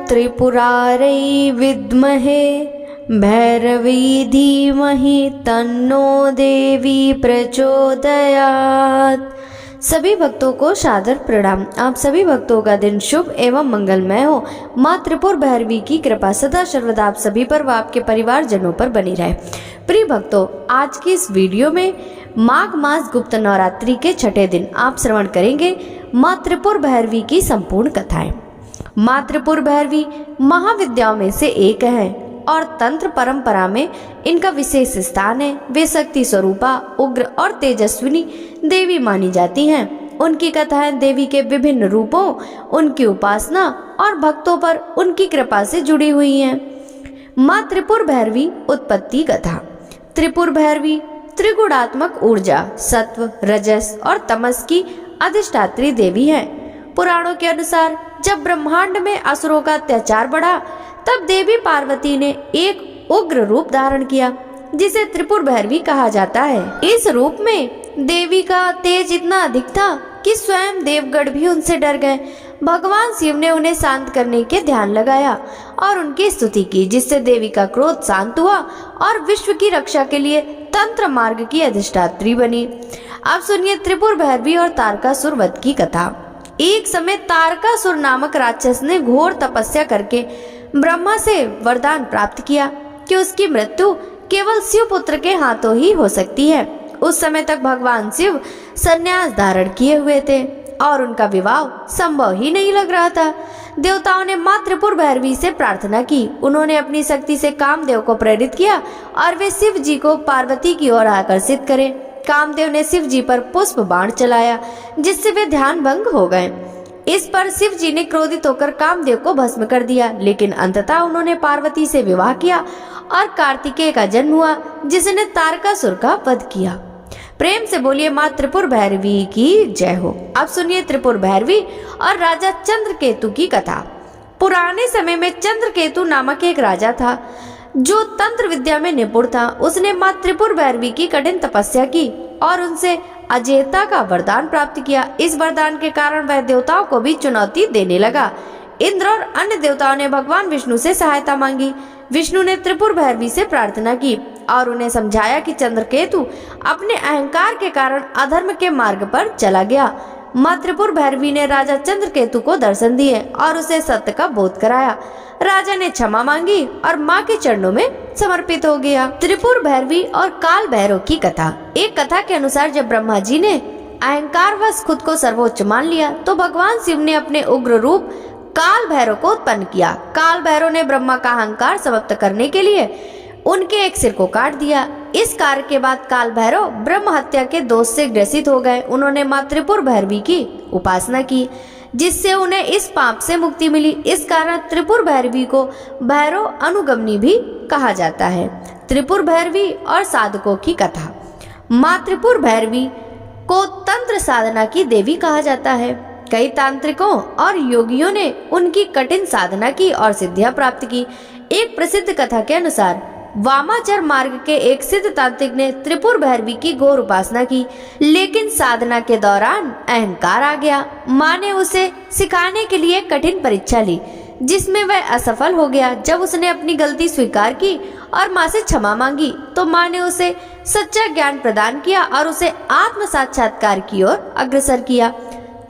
त्रिपुरारै विद्महे भैरवी धीमहि तन्नो देवी प्रचोदयात्। सभी भक्तों को सादर प्रणाम। आप सभी भक्तों का दिन शुभ एवं मंगलमय हो। माँ त्रिपुर भैरवी की कृपा सदा सर्वदा आप सभी पर व आपके परिवारजनों पर बनी रहे। प्रिय भक्तों, आज की इस वीडियो में माघ मास गुप्त नवरात्रि के छठे दिन आप श्रवण करेंगे माँ त्रिपुर भैरवी की संपूर्ण कथाएं। माँ त्रिपुर भैरवी महाविद्याओं में से एक है और तंत्र परंपरा में इनका विशेष स्थान है। वे शक्ति स्वरूपा, उग्र और तेजस्विनी देवी मानी जाती हैं। उनकी कथाएं देवी के विभिन्न रूपों, उनकी उपासना और भक्तों पर उनकी कृपा से जुड़ी हुई हैं। माँ त्रिपुर भैरवी उत्पत्ति कथा। त्रिपुर भैरवी त्रिगुणात्मक ऊर्जा, सत्व, रजस और तमस की अधिष्ठात्री देवी है। पुराणों के अनुसार जब ब्रह्मांड में असुरों का अत्याचार बढ़ा, तब देवी पार्वती ने एक उग्र रूप धारण किया जिसे त्रिपुर भैरवी कहा जाता है। इस रूप में देवी का तेज इतना अधिक था कि स्वयं देवगण भी उनसे डर गए। भगवान शिव ने उन्हें शांत करने के ध्यान लगाया और उनकी स्तुति की, जिससे देवी का क्रोध शांत हुआ और विश्व की रक्षा के लिए तंत्र मार्ग की अधिष्ठात्री बनी। अब सुनिए त्रिपुर भैरवी और तारकासुर वध की कथा। एक समय तारकासुर नामक राक्षस ने घोर तपस्या करके ब्रह्मा से वरदान प्राप्त किया कि उसकी मृत्यु केवल शिव पुत्र के हाथों ही हो सकती है। उस समय तक भगवान शिव संन्यास धारण किए हुए थे और उनका विवाह संभव ही नहीं लग रहा था। देवताओं ने माँ त्रिपुर भैरवी से प्रार्थना की। उन्होंने अपनी शक्ति से कामदेव को प्रेरित किया और वे शिव जी को पार्वती की ओर आकर्षित करें। कामदेव ने शिव जी पर पुष्प बाण चलाया, जिससे वे ध्यान भंग हो गए। इस पर शिव जी ने क्रोधित होकर कामदेव को भस्म कर दिया, लेकिन अंततः उन्होंने पार्वती से विवाह किया और कार्तिकेय का जन्म हुआ, जिसने तारकासुर का वध किया। प्रेम से बोलिए माँ त्रिपुर भैरवी की जय हो। अब सुनिए त्रिपुर भैरवी और राजा चंद्रकेतु की कथा। पुराने समय में चंद्रकेतु नामक एक राजा था जो तंत्र विद्या में निपुण था। उसने माँ त्रिपुर भैरवी की कठिन तपस्या की और उनसे अजेयता का वरदान प्राप्त किया। इस वरदान के कारण वह देवताओं को भी चुनौती देने लगा। इंद्र और अन्य देवताओं ने भगवान विष्णु से सहायता मांगी। विष्णु ने त्रिपुर भैरवी से प्रार्थना की और उन्हें समझाया कि चंद्रकेतु अपने अहंकार के कारण अधर्म के मार्ग पर चला गया। माँ त्रिपुर भैरवी ने राजा चंद्रकेतु को दर्शन दिए और उसे सत्य का बोध कराया। राजा ने क्षमा मांगी और माँ के चरणों में समर्पित हो गया। त्रिपुर भैरवी और काल भैरव की कथा। एक कथा के अनुसार जब ब्रह्मा जी ने अहंकारवश खुद को सर्वोच्च मान लिया, तो भगवान शिव ने अपने उग्र रूप काल भैरव को उत्पन्न किया। काल भैरव ने ब्रह्मा का अहंकार समाप्त करने के लिए उनके एक सिर को काट दिया। इस कार्य के बाद काल भैरव ब्रह्म हत्या के दोष से ग्रसित हो गए। उन्होंने माँ त्रिपुर भैरवी की उपासना की, जिससे उन्हें इस पाप से मुक्ति मिली। इस कारण त्रिपुर भैरवी को भैरव अनुगमनी भी कहा जाता है। त्रिपुर भैरवी और साधकों की कथा। माँ त्रिपुर भैरवी को तंत्र साधना की देवी कहा जाता है। कई तांत्रिकों और योगियों ने उनकी कठिन साधना की और सिद्धियां प्राप्त की। एक प्रसिद्ध कथा के अनुसार वामाचार मार्ग के एक सिद्ध तांत्रिक ने त्रिपुर भैरवी की घोर उपासना की, लेकिन साधना के दौरान अहंकार आ गया। माँ ने उसे सिखाने के लिए कठिन परीक्षा ली, जिसमें वह असफल हो गया। जब उसने अपनी गलती स्वीकार की और माँ से क्षमा मांगी, तो माँ ने उसे सच्चा ज्ञान प्रदान किया और उसे आत्म साक्षात्कार की ओर अग्रसर किया।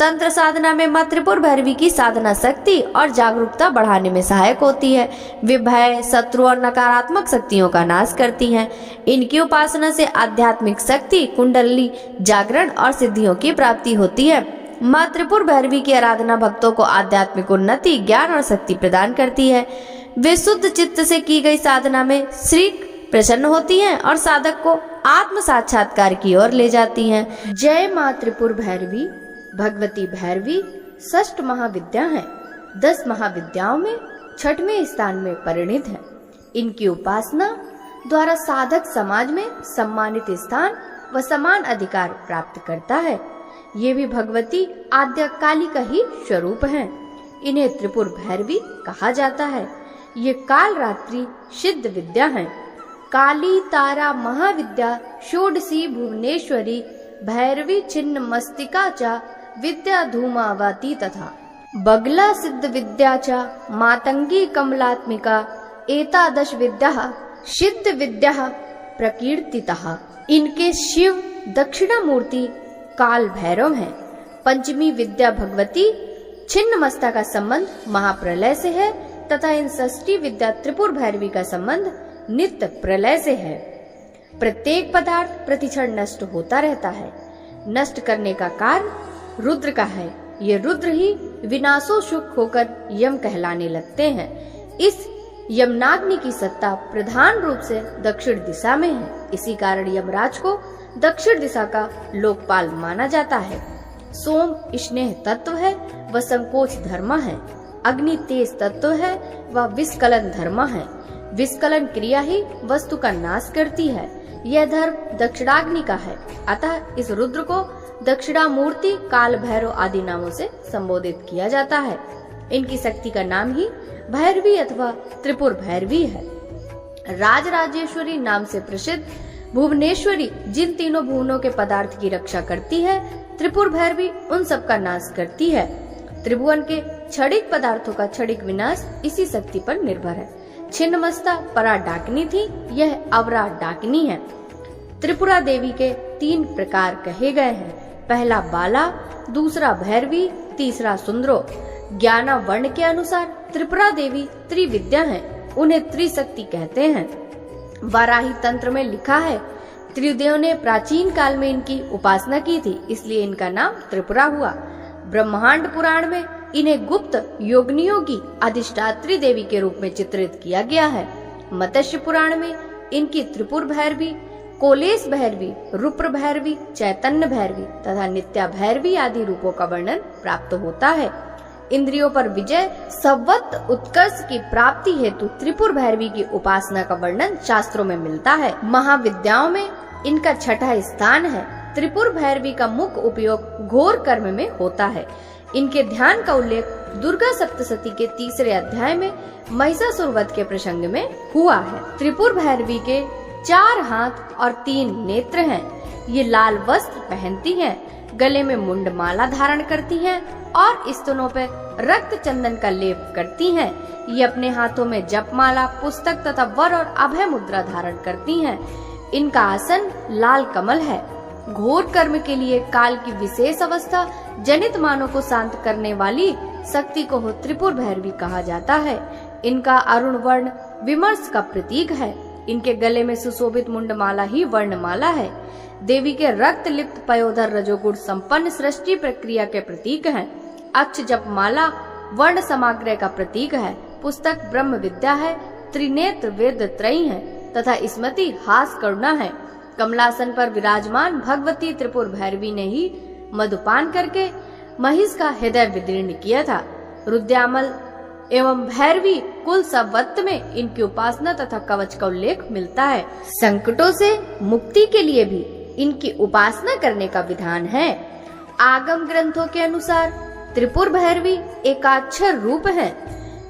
तंत्र साधना में माँ त्रिपुर भैरवी की साधना शक्ति और जागरूकता बढ़ाने में सहायक होती है। वे भय, शत्रु और नकारात्मक शक्तियों का नाश करती हैं। इनकी उपासना से आध्यात्मिक शक्ति, कुंडली जागरण और सिद्धियों की प्राप्ति होती है। माँ त्रिपुर भैरवी की आराधना भक्तों को आध्यात्मिक उन्नति, ज्ञान और शक्ति प्रदान करती है। वे शुद्ध चित्त से की गई साधना में श्री प्रसन्न होती हैं और साधक को आत्म साक्षात्कार की ओर ले जाती हैं। जय माँ त्रिपुर भैरवी। भगवती भैरवी षष्ठ महाविद्या है। 10 महाविद्याओं में छठवें स्थान में परिणित है। इनकी उपासना द्वारा साधक समाज में सम्मानित स्थान व समान अधिकार प्राप्त करता है। ये भी भगवती आद्या काली का ही स्वरूप है। इन्हें त्रिपुर भैरवी कहा जाता है। ये काल रात्रि सिद्ध विद्या है। काली तारा महाविद्या षोडशी भुवनेश्वरी भैरवी छिन्न मस्तिका चा विद्या धूमावती तथा बगला सिद्ध विद्या च मातंगी कमलात्मिका एतादश विद्या सिद्ध विद्या प्रकीर्तितः। इनके शिव दक्षिणामूर्ति काल भैरव हैं। पंचमी विद्या भगवती छिन्नमस्ता का संबंध महाप्रलय से है तथा इन षष्ठी विद्या त्रिपुर भैरवी का संबंध नित्य प्रलय से है। प्रत्येक पदार्थ प्रतिक्षण नष्ट होता रहता है। नष्ट करने का कार्य रुद्र का है। ये रुद्र ही विनाशो सुख होकर यम कहलाने लगते हैं। इस यमनाग्नि की सत्ता प्रधान रूप से दक्षिण दिशा में है। इसी कारण यमराज को दक्षिण दिशा का लोकपाल माना जाता है। सोम स्नेह तत्व है, वह संकोच धर्म है। अग्नि तेज तत्व है, वह विस्कलन धर्म है। विस्कलन क्रिया ही वस्तु का नाश करती है। यह धर्म दक्षिणाग्नि का है। अतः इस रुद्र को दक्षिणामूर्ति, काल भैरव आदि नामों से संबोधित किया जाता है। इनकी शक्ति का नाम ही भैरवी अथवा त्रिपुर भैरवी है। राजराजेश्वरी नाम से प्रसिद्ध भुवनेश्वरी जिन तीनों भुवनों के पदार्थ की रक्षा करती है, त्रिपुर भैरवी उन सब का नाश करती है। त्रिभुवन के क्षणिक पदार्थों का क्षणिक विनाश इसी शक्ति पर निर्भर है। छिन्नमस्ता परा डाकिनी थी, यह अवरा डाकिनी है। त्रिपुरा देवी के 3 प्रकार कहे गए हैं। पहला बाला, दूसरा भैरवी, तीसरा सुंदरो। ज्ञाना वर्ण के अनुसार त्रिपुरा देवी त्रिविद्या हैं। उन्हें त्रिशक्ति कहते हैं। वाराही तंत्र में लिखा है, त्रिदेव ने प्राचीन काल में इनकी उपासना की थी, इसलिए इनका नाम त्रिपुरा हुआ। ब्रह्मांड पुराण में इन्हें गुप्त योगिनियों की अधिष्ठात्री देवी के रूप में चित्रित किया गया है। मत्स्य पुराण में इनकी त्रिपुर भैरवी, कोलेश भैरवी, रुप्र भैरवी, चैतन्य भैरवी तथा नित्या भैरवी आदि रूपों का वर्णन प्राप्त होता है। इंद्रियों पर विजय, सर्वत्र उत्कर्ष की प्राप्ति हेतु त्रिपुर भैरवी की उपासना का वर्णन शास्त्रों में मिलता है। महाविद्याओं में इनका 6ठा स्थान है। त्रिपुर भैरवी का मुख्य उपयोग घोर कर्म में होता है। इनके ध्यान का उल्लेख दुर्गा सप्तशती के 3रे अध्याय में महिषासुर वध के प्रसंग में हुआ है। त्रिपुर भैरवी के 4 हाथ और 3 नेत्र हैं। ये लाल वस्त्र पहनती हैं, गले में मुंडमाला धारण करती हैं और स्तनों पर रक्त चंदन का लेप करती हैं। ये अपने हाथों में जपमाला, पुस्तक तथा वर और अभय मुद्रा धारण करती हैं। इनका आसन लाल कमल है। घोर कर्म के लिए काल की विशेष अवस्था जनित मानों को शांत करने वाली शक्ति को त्रिपुर भैरवी कहा जाता है। इनका अरुण वर्ण विमर्श का प्रतीक है। इनके गले में सुशोभित मुंडमाला ही वर्णमाला है। देवी के रक्त लिप्त पयोधर रजोगुण संपन्न सृष्टि प्रक्रिया के प्रतीक हैं। अक्ष जप माला वर्ण समाग्रह का प्रतीक है। पुस्तक ब्रह्म विद्या है। त्रिनेत्र वेद त्रयी है तथा स्मृति हास करुणा है। कमलासन पर विराजमान भगवती त्रिपुर भैरवी ने ही मधुपान करके महिष का हृदय विदीर्ण किया था। रुद्यामल एवं भैरवी कुल संवत् में इनकी उपासना तथा कवच का उल्लेख मिलता है। संकटों से मुक्ति के लिए भी इनकी उपासना करने का विधान है। आगम ग्रंथों के अनुसार त्रिपुर भैरवी एकाक्षर रूप है।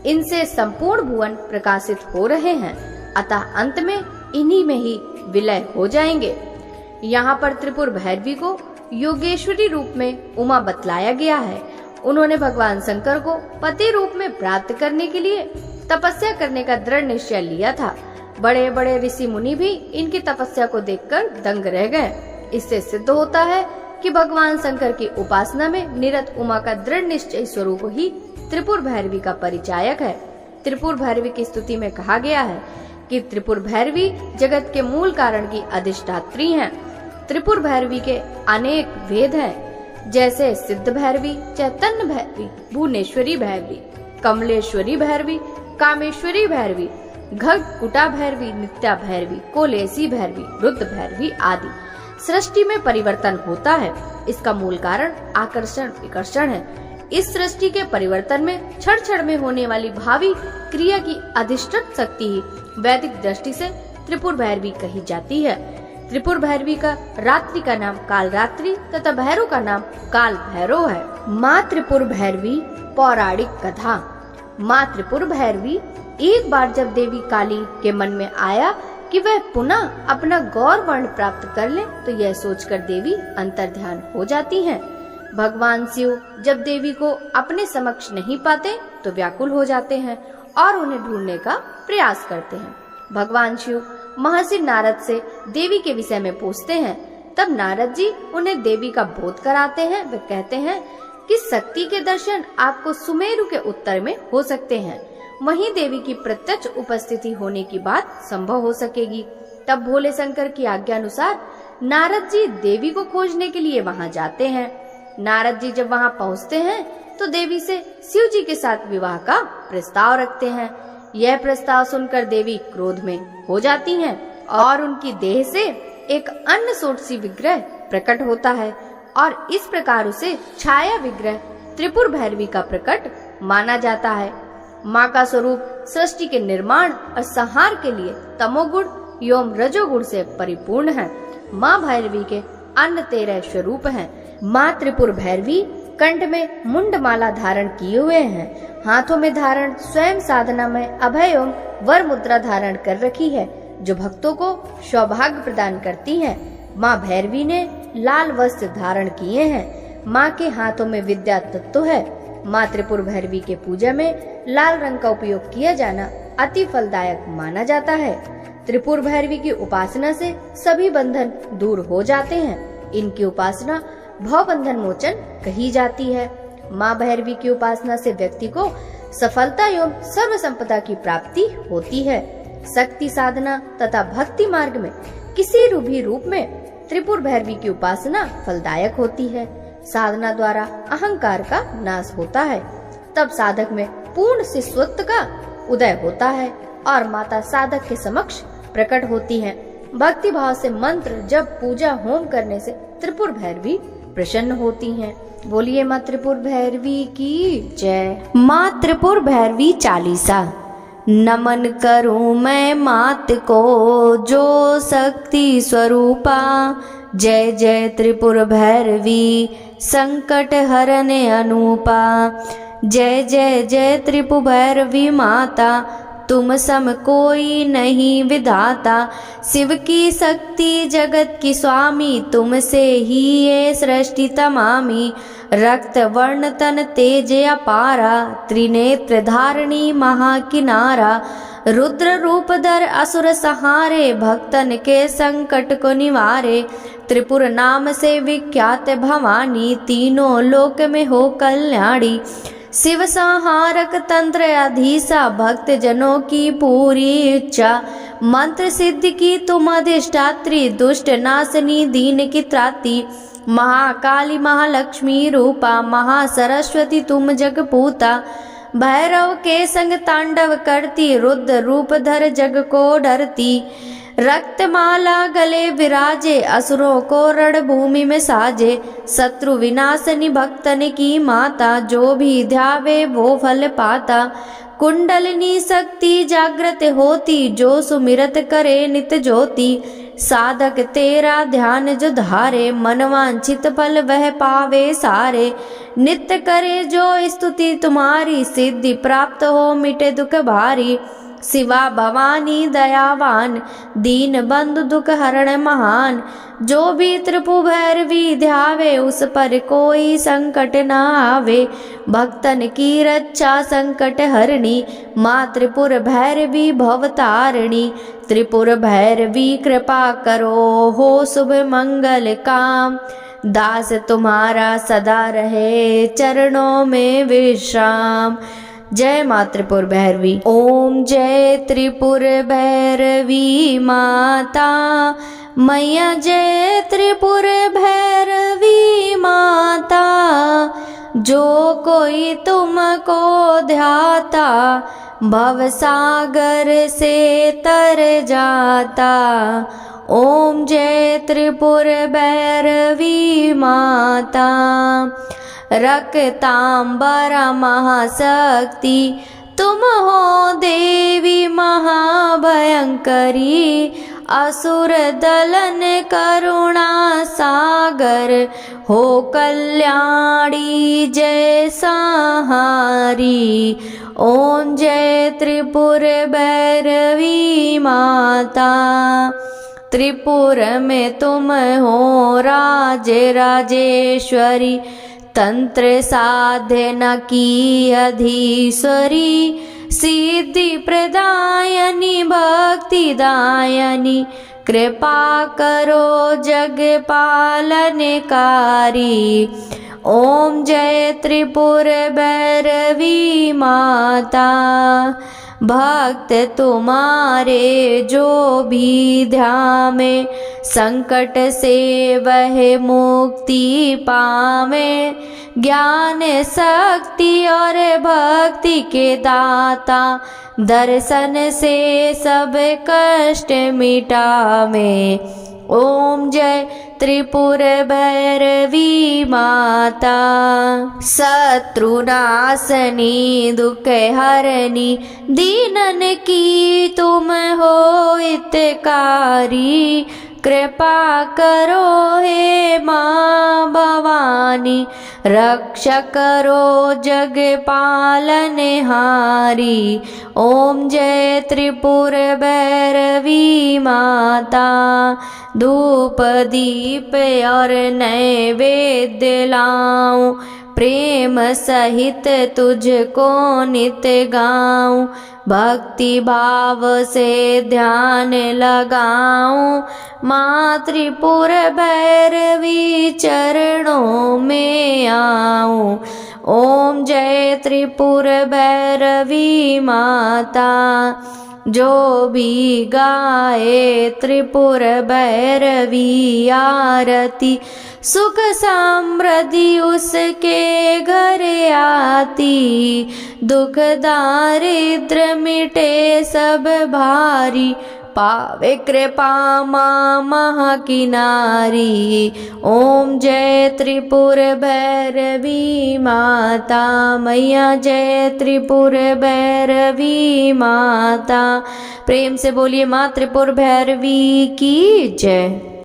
इनसे संपूर्ण भुवन प्रकाशित हो रहे हैं, अतः अंत में इन्हीं में ही विलय हो जाएंगे। यहाँ पर त्रिपुर भैरवी को योगेश्वरी रूप में उमा बतलाया गया है। उन्होंने भगवान शंकर को पति रूप में प्राप्त करने के लिए तपस्या करने का दृढ़ निश्चय लिया था। बड़े बड़े ऋषि मुनि भी इनकी तपस्या को देखकर दंग रह गए। इससे सिद्ध होता है कि भगवान शंकर की उपासना में निरत उमा का दृढ़ निश्चय स्वरूप ही त्रिपुर भैरवी का परिचायक है। त्रिपुर भैरवी की स्तुति में कहा गया है कि त्रिपुर भैरवी जगत के मूल कारण की अधिष्ठात्री हैं। त्रिपुर भैरवी के अनेक भेद हैं, जैसे सिद्ध भैरवी, चैतन्य भैरवी, भुवनेश्वरी भैरवी, कमलेश्वरी भैरवी, कामेश्वरी भैरवी, घटकुटा भैरवी, नित्या भैरवी, कोलेसी भैरवी, रुद्र भैरवी आदि। सृष्टि में परिवर्तन होता है, इसका मूल कारण आकर्षण विकर्षण है। इस सृष्टि के परिवर्तन में क्षण क्षण में होने वाली भावी क्रिया की अधिष्ठित शक्ति ही वैदिक दृष्टि से त्रिपुर भैरवी कही जाती है। त्रिपुर भैरवी का रात्रि का नाम काल रात्रि तथा भैरव का नाम काल भैरव है। माँ त्रिपुर भैरवी पौराणिक कथा। माँ त्रिपुर भैरवी एक बार जब देवी काली के मन में आया कि वह पुनः अपना गौर वर्ण प्राप्त कर ले, तो यह सोचकर देवी अंतर्ध्यान हो जाती हैं। भगवान शिव जब देवी को अपने समक्ष नहीं पाते तो व्याकुल हो जाते हैं और उन्हें ढूंढने का प्रयास करते हैं। भगवान शिव महर्षि नारद से देवी के विषय में पूछते हैं। तब नारद जी उन्हें देवी का बोध कराते हैं। वे कहते हैं कि शक्ति के दर्शन आपको सुमेरु के उत्तर में हो सकते हैं, वहीं देवी की प्रत्यक्ष उपस्थिति होने की बात संभव हो सकेगी। तब भोले शंकर की आज्ञा अनुसार नारद जी देवी को खोजने के लिए वहां जाते हैं। नारद जी जब वहां पहुंचते हैं तो देवी से शिव जी के साथ विवाह का प्रस्ताव रखते हैं। यह प्रस्ताव सुनकर देवी क्रोध में हो जाती हैं और उनकी देह से एक अन्य सोटसी विग्रह प्रकट होता है और इस प्रकार उसे छाया विग्रह त्रिपुर भैरवी का प्रकट माना जाता है। माँ का स्वरूप सृष्टि के निर्माण और संहार के लिए तमोगुण एवं रजोगुण से परिपूर्ण है। माँ भैरवी के अन्य 13 स्वरूप हैं। माँ त्रिपुर भैरवी कंठ में मुंडमाला धारण किए हुए हैं। हाथों में धारण स्वयं साधना में अभय एवं वर मुद्रा धारण कर रखी है, जो भक्तों को सौभाग्य प्रदान करती है। माँ भैरवी ने लाल वस्त्र धारण किए हैं। माँ के हाथों में विद्या तत्व है। माँ त्रिपुर भैरवी के पूजा में लाल रंग का उपयोग किया जाना अति फलदायक माना जाता है। त्रिपुर भैरवी की उपासना से सभी बंधन दूर हो जाते हैं। इनकी उपासना भव बंधन मोचन कही जाती है। माँ भैरवी की उपासना से व्यक्ति को सफलता एवं सर्व संपदा की प्राप्ति होती है। शक्ति साधना तथा भक्ति मार्ग में किसी भी रूप में त्रिपुर भैरवी की उपासना फलदायक होती है। साधना द्वारा अहंकार का नाश होता है। तब साधक में पूर्ण शिष्यत्व का उदय होता है और माता साधक के समक्ष प्रकट होती हैं। भक्ति भाव से मंत्र जब पूजा होम करने से त्रिपुर भैरवी प्रसन्न होती हैं। बोलिए माँ त्रिपुर भैरवी की जय। माँ त्रिपुर भैरवी चालीसा। नमन करूं मैं मात को जो शक्ति स्वरूपा, जय जय त्रिपुर भैरवी संकट हरने अनूपा। जय जय जय त्रिपुर भैरवी माता, तुम सम कोई नहीं विधाता। शिव की शक्ति जगत की स्वामी, तुमसे ही ये सृष्टि तमामी। रक्त वर्ण तन तेज अपारा, त्रिनेत्र धारणी महाकिनारा। रुद्र रूप धर असुर सहारे, भक्तन के संकट को निवारे। त्रिपुर नाम से विख्यात भवानी, तीनों लोक में हो कल्याणी। शिव संहारक तंत्र अधीसा, भक्त जनों की पूरी इच्छा। मंत्र सिद्धि की तुम अधिष्ठात्री, दुष्ट नाशनी दीन की त्राती। महाकाली महालक्ष्मी रूपा, महासरस्वती तुम जगपूता। भैरव के संग तांडव करती, रुद्र रूप धर जग को डरती। रक्तमाला गले विराजे, असुरों को रणभूमि में साजे। शत्रु विनाशनी भक्तन की माता, जो भी ध्यावे वो फल पाता। कुंडलिनी शक्ति जागृत होती, जो सुमिरत करे नित ज्योति। साधक तेरा ध्यान जो धारे, मनवांछित फल वह पावे सारे। नित्य करे जो स्तुति तुम्हारी, सिद्धि प्राप्त हो मिटे दुख भारी। शिवा भवानी दयावान, दीन बंधु दुख हरण महान। जो भी त्रिपुर भैरवी ध्यावे, उस पर कोई संकट न आवे। भक्तन की रक्षा संकट हरणी, माँ त्रिपुर भैरवी भवतारिणी। त्रिपुर भैरवी कृपा करो, हो शुभ मंगल काम। दास तुम्हारा सदा रहे, चरणों में विश्राम। जय माँ त्रिपुर भैरवी। ओम जय त्रिपुर भैरवी माता, मैया जय त्रिपुर भैरवी माता। जो कोई तुमको ध्याता, भव सागर से तर जाता। ओम जय त्रिपुर भैरवी माता। रक्तांबरा महाशक्ति, तुम हो देवी महाभयंकरी। असुर दलन करुणा सागर, हो कल्याणी जय संहारी। ओम जय त्रिपुर भैरवी माता। त्रिपुर में तुम हो राजे राजेश्वरी, तंत्र साधना की अधीश्वरी, सिद्धि प्रदायनी भक्तिदायनी, कृपा करो जग पालनकारी। ओम जय त्रिपुर भैरवी माता। भक्त तुम्हारे जो भी ध्यामे, संकट से वह मुक्ति पावे। ज्ञान शक्ति और भक्ति के दाता, दर्शन से सब कष्ट मिटावे। ओम जय त्रिपुर भैरवी माता। शत्रुनाशनी दुख हरनी, दीनन की तुम हो हितकारी। कृपा करो हे माँ भवानी, रक्षा करो जग पालनहारी। ओम जय त्रिपुर भैरवी माता। धूप दीप और नैवेद्य लाऊं, प्रेम सहित तुझको नित गाऊं। भक्ति भाव से ध्यान लगाऊं, माँ त्रिपुर भैरवी चरणों में आऊं। ओम जय त्रिपुर भैरवी माता। जो भी गाए त्रिपुर भैरवी आरती, सुख समृद्धि उसके घर आती। दुख दारिद्र मिटे सब भारी, पावे कृपा माँ महाकिनारी। ओम जय त्रिपुर भैरवी माता। मैया जय त्रिपुर भैरवी माता। प्रेम से बोलिए माँ त्रिपुर भैरवी की जय।